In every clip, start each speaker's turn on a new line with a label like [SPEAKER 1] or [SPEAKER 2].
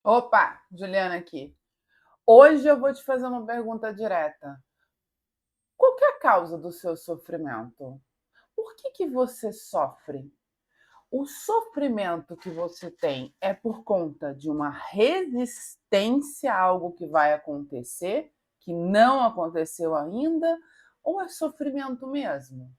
[SPEAKER 1] Opa, Juliana aqui. Hoje eu vou te fazer uma pergunta direta. Qual que é a causa do seu sofrimento? Por que você sofre? O sofrimento que você tem é por conta de uma resistência a algo que vai acontecer, que não aconteceu ainda, ou é sofrimento mesmo?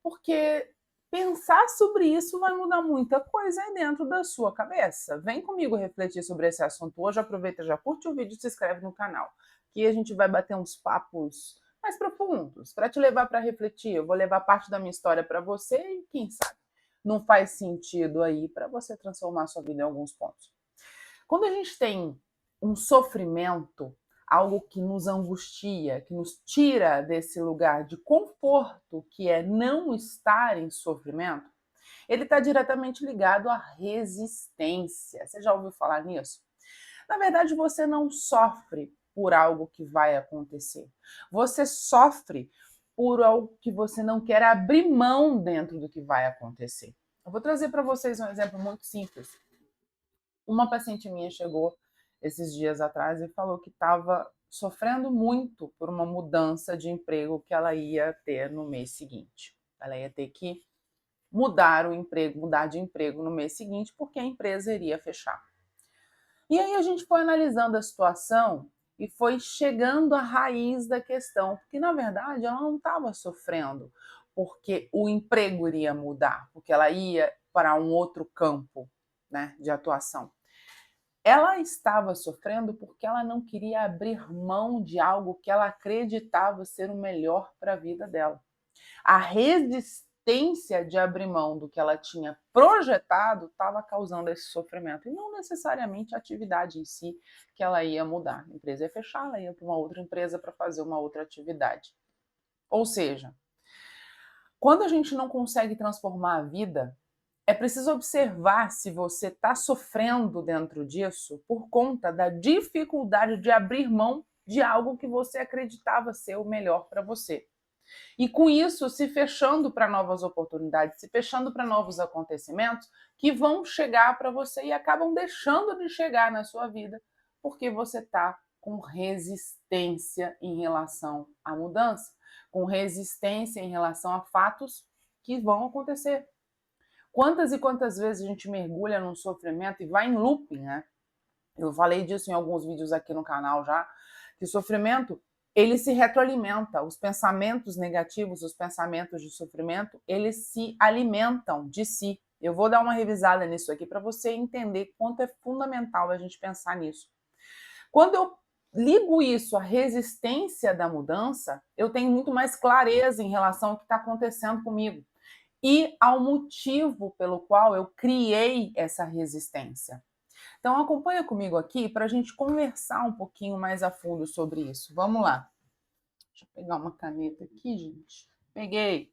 [SPEAKER 1] Porque pensar sobre isso vai mudar muita coisa aí dentro da sua cabeça. Vem comigo refletir sobre esse assunto hoje. Aproveita, já curte o vídeo e se inscreve no canal. Que a gente vai bater uns papos mais profundos para te levar para refletir. Eu vou levar parte da minha história para você e quem sabe não faz sentido aí para você transformar a sua vida em alguns pontos. Quando a gente tem um sofrimento, algo que nos angustia, que nos tira desse lugar de conforto, que é não estar em sofrimento, ele está diretamente ligado à resistência. Você já ouviu falar nisso? Na verdade, você não sofre por algo que vai acontecer. Você sofre por algo que você não quer abrir mão dentro do que vai acontecer. Eu vou trazer para vocês um exemplo muito simples. Uma paciente minha chegou esses dias atrás e falou que estava sofrendo muito por uma mudança de emprego que ela ia ter no mês seguinte. Ela ia ter que mudar o emprego, mudar de emprego no mês seguinte, porque a empresa iria fechar. E aí a gente foi analisando a situação e foi chegando à raiz da questão, porque na verdade ela não estava sofrendo porque o emprego iria mudar, porque ela ia para um outro campo, né, de atuação. Ela estava sofrendo porque ela não queria abrir mão de algo que ela acreditava ser o melhor para a vida dela. A resistência de abrir mão do que ela tinha projetado estava causando esse sofrimento, e não necessariamente a atividade em si que ela ia mudar. A empresa ia fechar, ela ia para uma outra empresa para fazer uma outra atividade. Ou seja, quando a gente não consegue transformar a vida, é preciso observar se você está sofrendo dentro disso por conta da dificuldade de abrir mão de algo que você acreditava ser o melhor para você. E com isso, se fechando para novas oportunidades, se fechando para novos acontecimentos que vão chegar para você e acabam deixando de chegar na sua vida, porque você está com resistência em relação à mudança, com resistência em relação a fatos que vão acontecer. Quantas e quantas vezes a gente mergulha num sofrimento e vai em looping, né? Eu falei disso em alguns vídeos aqui no canal já, que o sofrimento, ele se retroalimenta. Os pensamentos negativos, os pensamentos de sofrimento, eles se alimentam de si. Eu vou dar uma revisada nisso aqui para você entender quanto é fundamental a gente pensar nisso. Quando eu ligo isso à resistência da mudança, eu tenho muito mais clareza em relação ao que está acontecendo comigo e ao motivo pelo qual eu criei essa resistência. Então acompanha comigo aqui para a gente conversar um pouquinho mais a fundo sobre isso. Vamos lá. Deixa eu pegar uma caneta aqui, gente. Peguei.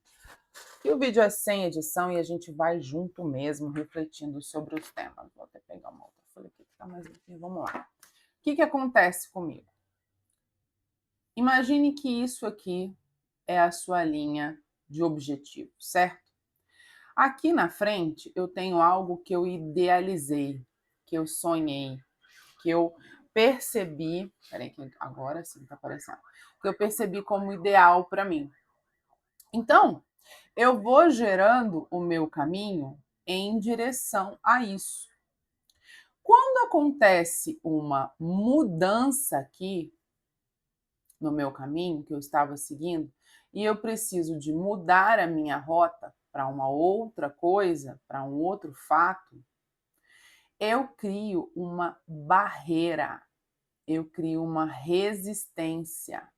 [SPEAKER 1] E o vídeo é sem edição e a gente vai junto mesmo, refletindo sobre os temas. Vou até pegar uma outra folha aqui que está mais limpinha. Vamos lá. O que acontece comigo? Imagine que isso aqui é a sua linha de objetivo, certo? Aqui na frente eu tenho algo que eu idealizei, que eu sonhei, que eu percebi, peraí que agora sim está aparecendo, que eu percebi como ideal para mim. Então, eu vou gerando o meu caminho em direção a isso. Quando acontece uma mudança aqui no meu caminho que eu estava seguindo e eu preciso de mudar a minha rota para uma outra coisa, para um outro fato, eu crio uma barreira, eu crio uma resistência.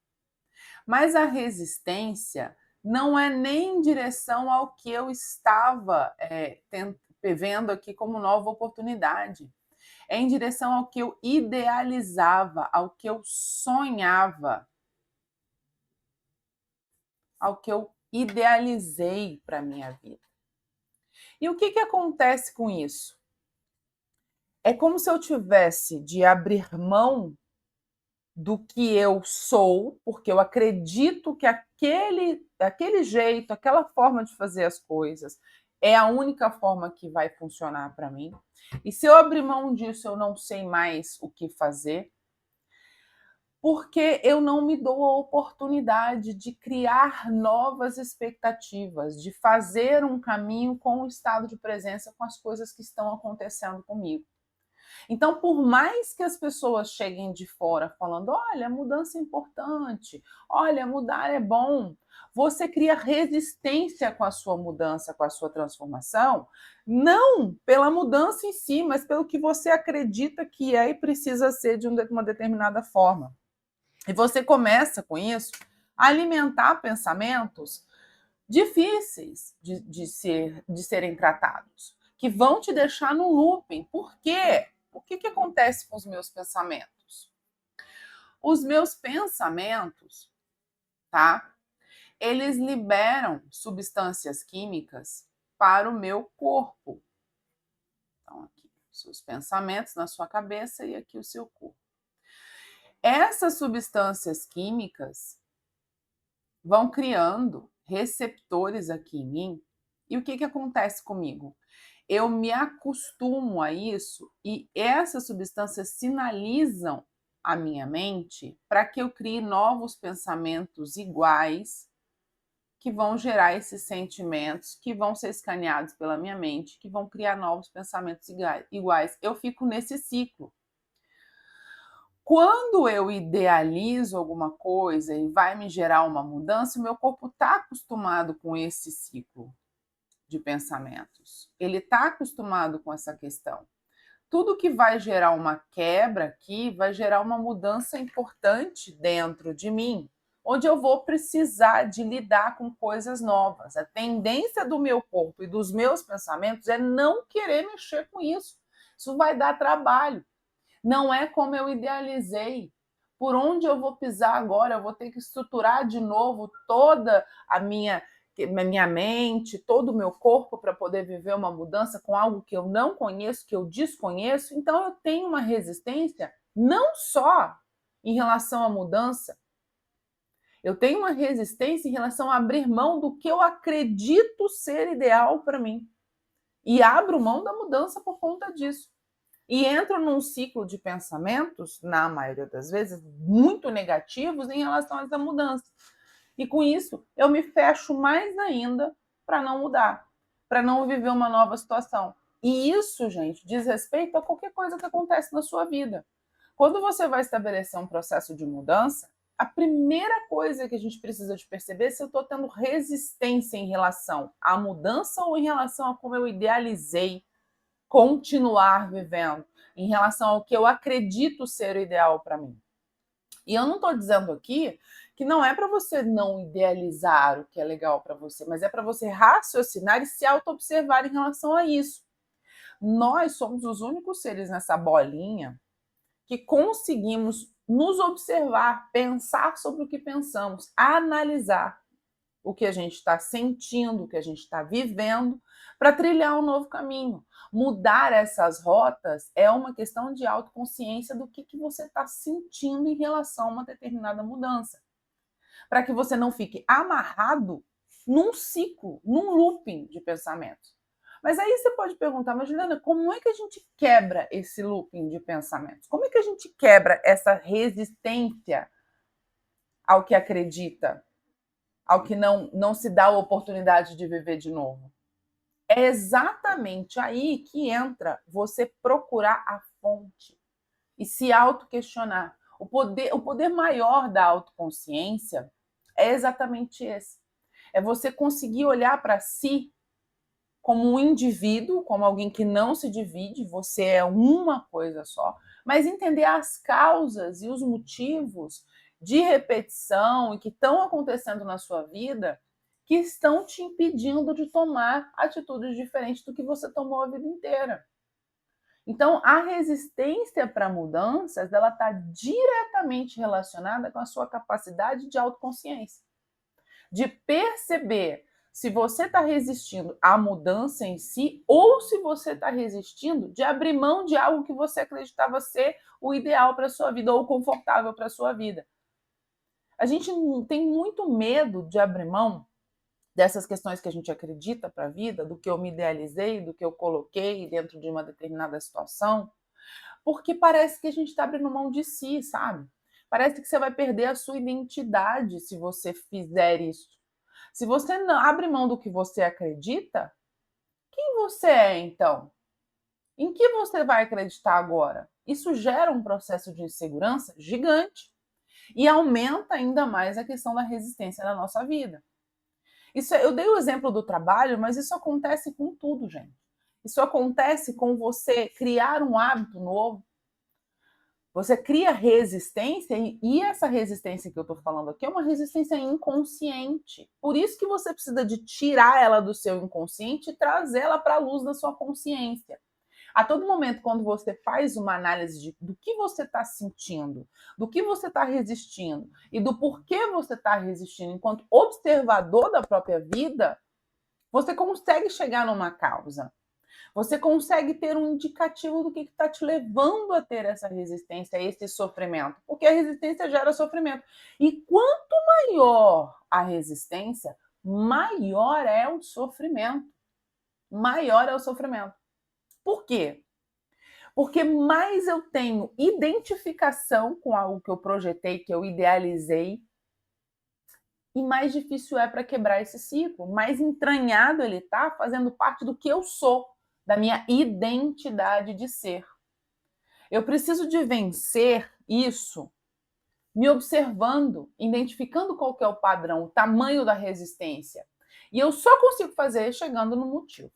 [SPEAKER 1] Mas a resistência não é nem em direção ao que eu estava vendo aqui como nova oportunidade. É em direção ao que eu idealizava, ao que eu sonhava, ao que eu idealizei para a minha vida. E o que acontece com isso? É como se eu tivesse de abrir mão do que eu sou, porque eu acredito que aquele jeito, aquela forma de fazer as coisas É a única forma que vai funcionar para mim. E se eu abrir mão disso, eu não sei mais o que fazer, porque eu não me dou a oportunidade de criar novas expectativas, de fazer um caminho com o estado de presença, com as coisas que estão acontecendo comigo. Então, por mais que as pessoas cheguem de fora falando: olha, mudança é importante, olha, mudar é bom, você cria resistência com a sua mudança, com a sua transformação, não pela mudança em si, mas pelo que você acredita que é e precisa ser de uma determinada forma. E você começa com isso a alimentar pensamentos difíceis de serem tratados, que vão te deixar no looping. Por quê? O que acontece com os meus pensamentos? Os meus pensamentos, tá? Eles liberam substâncias químicas para o meu corpo. Então, aqui, seus pensamentos na sua cabeça e aqui o seu corpo. Essas substâncias químicas vão criando receptores aqui em mim. E o que acontece comigo? Eu me acostumo a isso e essas substâncias sinalizam a minha mente para que eu crie novos pensamentos iguais que vão gerar esses sentimentos, que vão ser escaneados pela minha mente, que vão criar novos pensamentos iguais. Eu fico nesse ciclo. Quando eu idealizo alguma coisa e vai me gerar uma mudança, o meu corpo está acostumado com esse ciclo de pensamentos. Ele está acostumado com essa questão. Tudo que vai gerar uma quebra aqui vai gerar uma mudança importante dentro de mim, onde eu vou precisar de lidar com coisas novas. A tendência do meu corpo e dos meus pensamentos é não querer mexer com isso. Isso vai dar trabalho. Não é como eu idealizei. Por onde eu vou pisar agora? Eu vou ter que estruturar de novo toda a minha mente, todo o meu corpo para poder viver uma mudança com algo que eu não conheço, que eu desconheço. Então eu tenho uma resistência não só em relação à mudança, eu tenho uma resistência em relação a abrir mão do que eu acredito ser ideal para mim. E abro mão da mudança por conta disso. E entro num ciclo de pensamentos, na maioria das vezes, muito negativos em relação a essa mudança. E com isso, eu me fecho mais ainda para não mudar, para não viver uma nova situação. E isso, gente, diz respeito a qualquer coisa que acontece na sua vida. Quando você vai estabelecer um processo de mudança, a primeira coisa que a gente precisa de perceber é se eu estou tendo resistência em relação à mudança ou em relação a como eu idealizei continuar vivendo, em relação ao que eu acredito ser o ideal para mim. E eu não estou dizendo aqui que não é para você não idealizar o que é legal para você, mas é para você raciocinar e se auto-observar em relação a isso. Nós somos os únicos seres nessa bolinha que conseguimos nos observar, pensar sobre o que pensamos, analisar o que a gente está sentindo, o que a gente está vivendo, para trilhar um novo caminho. Mudar essas rotas é uma questão de autoconsciência do que você está sentindo em relação a uma determinada mudança. Para que você não fique amarrado num ciclo, num looping de pensamentos. Mas aí você pode perguntar, mas Juliana, como é que a gente quebra esse looping de pensamentos? Como é que a gente quebra essa resistência ao que acredita? Ao que não se dá a oportunidade de viver de novo. É exatamente aí que entra você procurar a fonte e se auto-questionar. O poder maior da autoconsciência é exatamente esse. É você conseguir olhar para si como um indivíduo, como alguém que não se divide, você é uma coisa só, mas entender as causas e os motivos de repetição e que estão acontecendo na sua vida que estão te impedindo de tomar atitudes diferentes do que você tomou a vida inteira. Então, a resistência para mudanças, ela está diretamente relacionada com a sua capacidade de autoconsciência, de perceber se você está resistindo à mudança em si ou se você está resistindo de abrir mão de algo que você acreditava ser o ideal para a sua vida ou confortável para a sua vida. A gente tem muito medo de abrir mão dessas questões que a gente acredita para a vida, do que eu me idealizei, do que eu coloquei dentro de uma determinada situação, porque parece que a gente está abrindo mão de si, sabe? Parece que você vai perder a sua identidade se você fizer isso. Se você não abre mão do que você acredita, quem você é então? Em que você vai acreditar agora? Isso gera um processo de insegurança gigante e aumenta ainda mais a questão da resistência na nossa vida. Isso, eu dei o exemplo do trabalho, mas isso acontece com tudo, gente. Isso acontece com você criar um hábito novo. Você cria resistência e essa resistência que eu estou falando aqui é uma resistência inconsciente. Por isso que você precisa de tirar ela do seu inconsciente e trazê-la para a luz da sua consciência. A todo momento, quando você faz uma análise do que você está sentindo, do que você está resistindo e do porquê você está resistindo enquanto observador da própria vida, você consegue chegar numa causa. Você consegue ter um indicativo do que está te levando a ter essa resistência, esse sofrimento. Porque a resistência gera sofrimento. E quanto maior a resistência, maior é o sofrimento. Maior é o sofrimento. Por quê? Porque mais eu tenho identificação com algo que eu projetei, que eu idealizei, e mais difícil é para quebrar esse ciclo. Mais entranhado ele está, fazendo parte do que eu sou, da minha identidade de ser. Eu preciso de vencer isso me observando, identificando qual que é o padrão, o tamanho da resistência. E eu só consigo fazer chegando no motivo.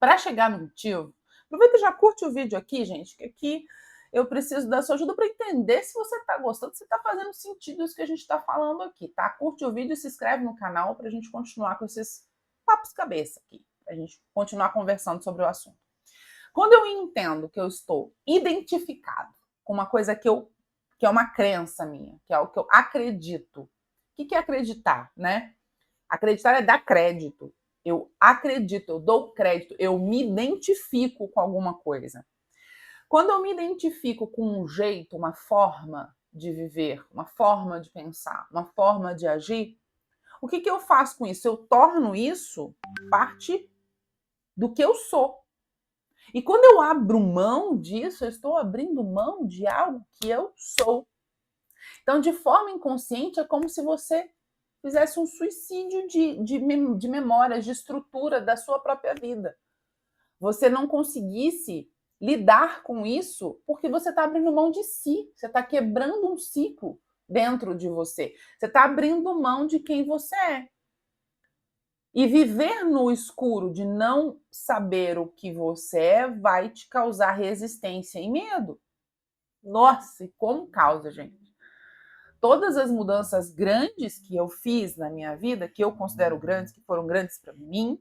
[SPEAKER 1] Para chegar no motivo, aproveita e já curte o vídeo aqui, gente, que aqui eu preciso da sua ajuda para entender se você está gostando, se está fazendo sentido isso que a gente está falando aqui, tá? Curte o vídeo e se inscreve no canal para a gente continuar com esses papos cabeça aqui, para a gente continuar conversando sobre o assunto. Quando eu entendo que eu estou identificado com uma coisa que é uma crença minha, que é o que eu acredito. O que é acreditar, né? Acreditar é dar crédito. Eu acredito, eu dou crédito, eu me identifico com alguma coisa. Quando eu me identifico com um jeito, uma forma de viver, uma forma de pensar, uma forma de agir, o que eu faço com isso? Eu torno isso parte do que eu sou. E quando eu abro mão disso, eu estou abrindo mão de algo que eu sou. Então, de forma inconsciente, é como se você fizesse um suicídio de memórias, de estrutura da sua própria vida. Você não conseguisse lidar com isso porque você está abrindo mão de si, você está quebrando um ciclo dentro de você, você está abrindo mão de quem você é. E viver no escuro de não saber o que você é vai te causar resistência e medo. Nossa, e como causa, gente? Todas as mudanças grandes que eu fiz na minha vida, que eu considero grandes, que foram grandes para mim,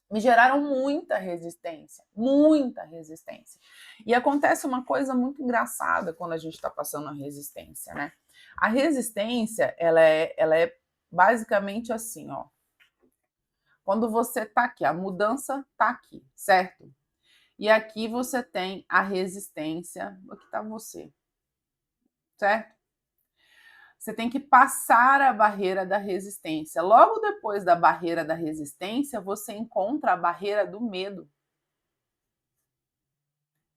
[SPEAKER 1] me geraram muita resistência, muita resistência. E acontece uma coisa muito engraçada quando a gente está passando a resistência, né? A resistência, ela é basicamente assim, ó. Quando você está aqui, a mudança está aqui, certo? E aqui você tem a resistência, aqui está você, certo? Você tem que passar a barreira da resistência. Logo depois da barreira da resistência, você encontra a barreira do medo.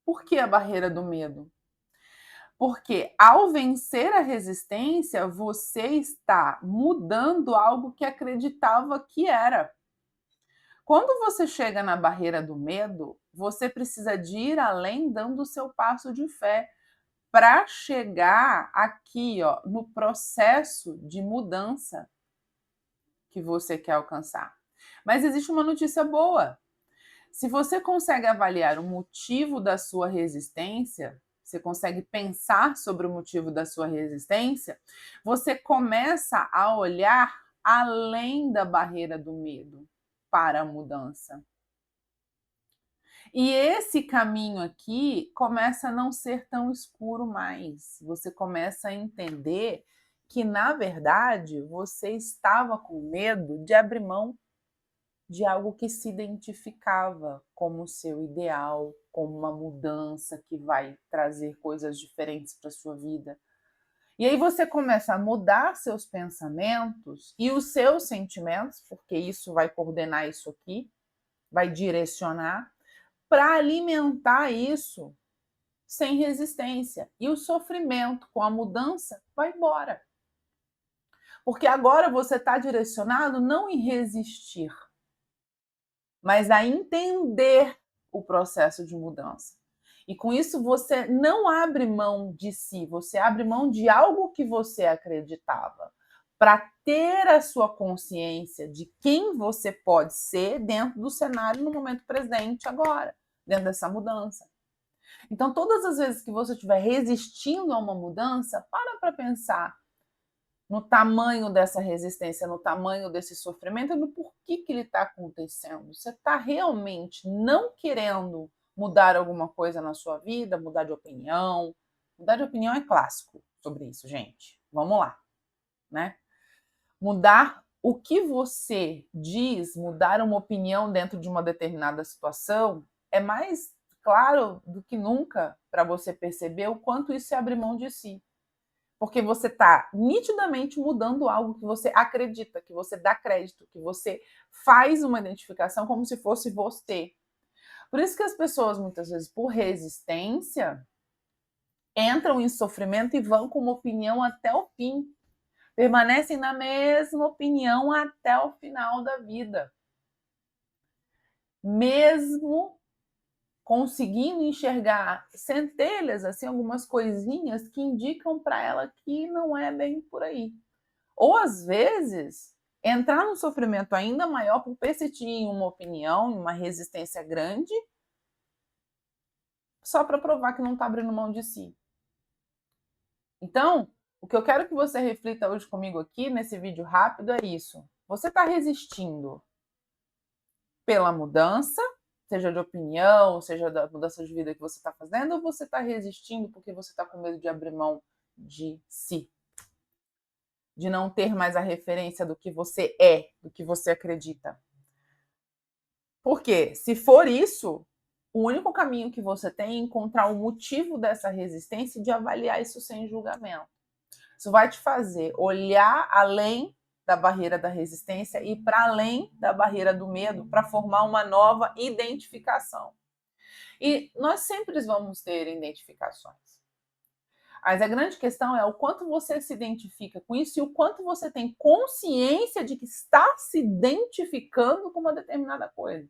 [SPEAKER 1] Por que a barreira do medo? Porque ao vencer a resistência, você está mudando algo que acreditava que era. Quando você chega na barreira do medo, você precisa de ir além dando o seu passo de fé para chegar aqui, ó, no processo de mudança que você quer alcançar. Mas existe uma notícia boa. Se você consegue avaliar o motivo da sua resistência, você consegue pensar sobre o motivo da sua resistência, você começa a olhar além da barreira do medo para a mudança. E esse caminho aqui começa a não ser tão escuro mais. Você começa a entender que, na verdade, você estava com medo de abrir mão de algo que se identificava como seu ideal, como uma mudança que vai trazer coisas diferentes para a sua vida. E aí você começa a mudar seus pensamentos e os seus sentimentos, porque isso vai coordenar isso aqui, vai direcionar, para alimentar isso sem resistência. E o sofrimento com a mudança vai embora. Porque agora você está direcionado não em resistir, mas a entender o processo de mudança. E com isso você não abre mão de si, você abre mão de algo que você acreditava, para ter a sua consciência de quem você pode ser dentro do cenário no momento presente agora, dentro dessa mudança. Então, todas as vezes que você estiver resistindo a uma mudança, para pensar no tamanho dessa resistência, no tamanho desse sofrimento, no porquê que ele está acontecendo. Você está realmente não querendo mudar alguma coisa na sua vida, mudar de opinião. Mudar de opinião é clássico sobre isso, gente. Vamos lá, né? Mudar o que você diz, mudar uma opinião dentro de uma determinada situação, é mais claro do que nunca para você perceber o quanto isso é abrir mão de si. Porque você está nitidamente mudando algo que você acredita, que você dá crédito, que você faz uma identificação como se fosse você. Por isso que as pessoas, muitas vezes, por resistência, entram em sofrimento e vão com uma opinião até o fim. Permanecem na mesma opinião até o final da vida. Mesmo conseguindo enxergar centelhas, assim, algumas coisinhas que indicam para ela que não é bem por aí. Ou às vezes entrar num sofrimento ainda maior por persistir em uma opinião, em uma resistência grande, só para provar que não está abrindo mão de si. Então, o que eu quero que você reflita hoje comigo aqui nesse vídeo rápido é isso. Você está resistindo pela mudança, seja de opinião, seja da mudança de vida que você está fazendo, ou você está resistindo porque você está com medo de abrir mão de si, de não ter mais a referência do que você é, do que você acredita. Porque se for isso, o único caminho que você tem é encontrar o motivo dessa resistência e de avaliar isso sem julgamento. Isso vai te fazer olhar além da barreira da resistência e para além da barreira do medo para formar uma nova identificação. E nós sempre vamos ter identificações. Mas a grande questão é o quanto você se identifica com isso e o quanto você tem consciência de que está se identificando com uma determinada coisa.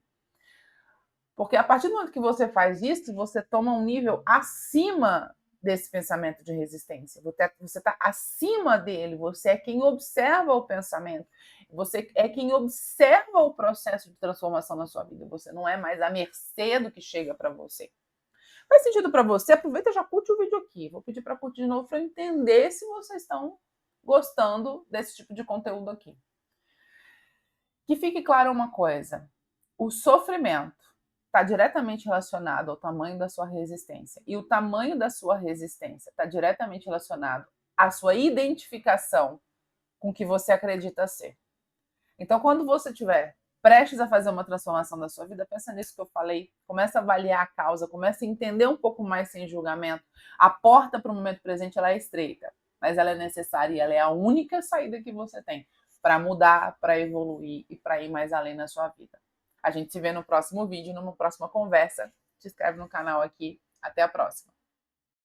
[SPEAKER 1] Porque a partir do momento que você faz isso, você toma um nível acima desse pensamento de resistência. Você está acima dele, você é quem observa o pensamento, você é quem observa o processo de transformação na sua vida. Você não é mais à mercê do que chega para você. Faz sentido para você? Aproveita e já curte o vídeo aqui. Vou pedir para curtir de novo para eu entender se vocês estão gostando desse tipo de conteúdo aqui. Que fique claro uma coisa: o sofrimento está diretamente relacionado ao tamanho da sua resistência. E o tamanho da sua resistência está diretamente relacionado à sua identificação com o que você acredita ser. Então, quando você estiver prestes a fazer uma transformação da sua vida, pensa nisso que eu falei, começa a avaliar a causa, começa a entender um pouco mais sem julgamento. A porta para o momento presente ela é estreita, mas ela é necessária e ela é a única saída que você tem para mudar, para evoluir e para ir mais além na sua vida. A gente se vê no próximo vídeo, numa próxima conversa. Se inscreve no canal aqui. Até a próxima.